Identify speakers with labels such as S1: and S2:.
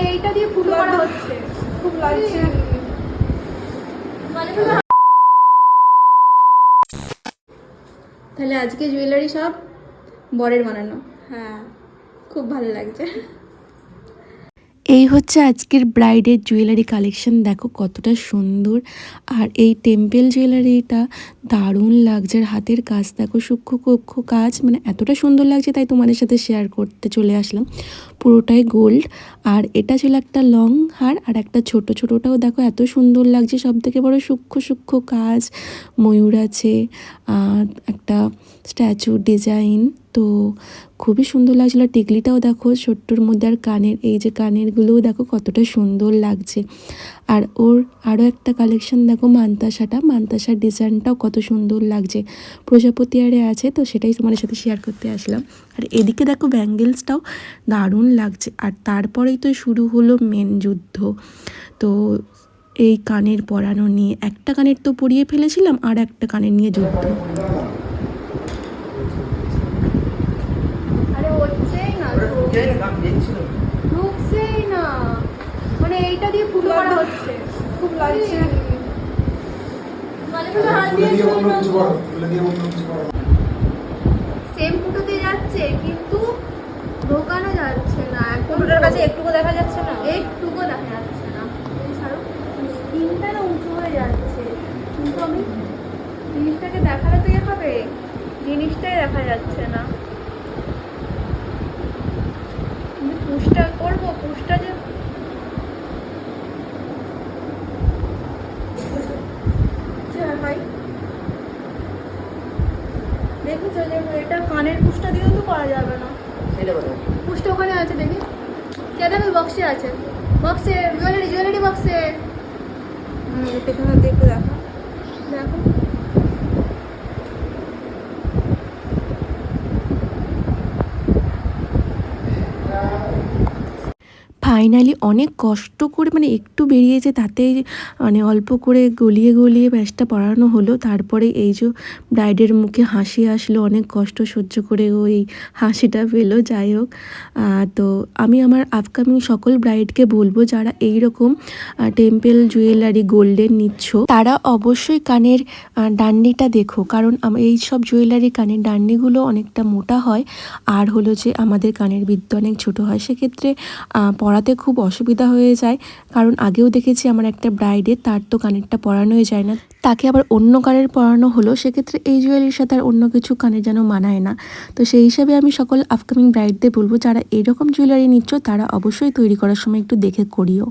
S1: এইটা দিয়ে পুরো করা হচ্ছে, খুব লাগছে। তাহলে আজকে জুয়েলারি সব বরের বানানো।
S2: হ্যাঁ,
S1: খুব ভালো লাগছে।
S3: এই হচ্ছে আজকের ব্রাইডের জুয়েলারি কালেকশন। দেখো কতটা সুন্দর। আর এই টেম্পল জুয়েলারিটা দারুণ লাগছে। আর হাতের কাজ দেখো, সূক্ষ্ম কক্ষ কাজ, মানে এতটা সুন্দর লাগছে, তাই তোমাদের সাথে শেয়ার করতে চলে আসলাম। পুরোটাই গোল্ড। আর এটা ছিল একটা লং হার, আর একটা ছোট ছোটোটাও দেখো এত সুন্দর লাগছে। সব থেকে বড় সূক্ষ্ম সূক্ষ্ম কাজ, ময়ূর আছে, একটা স্ট্যাচু ডিজাইন, তো খুবই সুন্দর লাগছিলো। টিকলিটাও দেখো ছোট্টর মধ্যে, আর কানের এই যে কানেরগুলোও দেখো কতটা সুন্দর লাগছে। আর ওর আরও একটা কালেকশন দেখো, মান্তাসার ডিজাইনটাও কত সুন্দর লাগছে। প্রজাপতি আরে আছে, তো সেটাই তোমাদের সাথে শেয়ার করতে আসলাম। আর এদিকে দেখো ব্যাঙ্গেলসটাও দারুণ লাগছে। আর তারপরেই তো শুরু হলো মেন যুদ্ধ। তো এই কানের পরানো নিয়ে, একটা কানের তো পরিয়ে ফেলেছিলাম, আর একটা কানের নিয়ে যুদ্ধ।
S1: আরে হচ্ছেই না, ঢুকছেই না, মানে এইটা দিয়ে পুরো করা হচ্ছে, খুব লাগছে। সেম ফুটোতে যাচ্ছে কিন্তু ঢোকানো যাচ্ছে না।
S2: ফুটোটার কাছে একটুকু দেখা যাচ্ছে না,
S1: একটুকু দেখা যাচ্ছে না। স্কিনটা না উঁচু হয়ে যাচ্ছে, কিন্তু আমি জিনিসটাকে দেখালে তো ইয়ে হবে, জিনিসটাই দেখা যাচ্ছে না। পুষটা করবো, পুষটা যে ভাই দেখেছো যে এটা কানের পুষটা দিয়েও তো করা যাবে না। পুষটা ওখানে আছে, দেখি কেদার বক্সে আছে, বক্সে জুয়েলারি বক্সে।
S2: পেছনের দিকে দেখো,
S1: দেখো
S3: ফাইনালি অনেক কষ্ট করে, মানে একটু বেরিয়েছে তাতেই, মানে অল্প করে গলিয়ে গলিয়ে ব্যাসটা পরানো হলো। তারপরে এই যে ব্রাইডের মুখে হাসি আসলো, অনেক কষ্ট সহ্য করে ওই হাসিটা পেলো। যাই হোক, তো আমি আমার আপকামিং সকল ব্রাইডকে বলবো, যারা এই রকম টেম্পল জুয়েলারি গোল্ডের নিচ্ছ, তারা অবশ্যই কানের ডান্ডিটা দেখো। কারণ এই সব জুয়েলারি কানের ডান্ডিগুলো অনেকটা মোটা হয়, আর হলো যে আমাদের কানের বৃত্ত অনেক ছোট হয়, সেক্ষেত্রে পরাতে খুব অসুবিধা হয়ে যায়। কারণ আগেও দেখেছি আমার একটা ব্রাইডের, তার তো কানেরটা পরানোই যায় না, তাকে আবার অন্য কানের পরানো হলো। সেক্ষেত্রে এই জুয়েলারির সাথে আর অন্য কিছু কানের যেন মানায় না। তো সেই হিসাবে আমি সকল আপকামিং ব্রাইডদের বলবো, যারা এরকম জুয়েলারি নিচ্ছ, তারা অবশ্যই তৈরি করার সময় একটু দেখে করিও।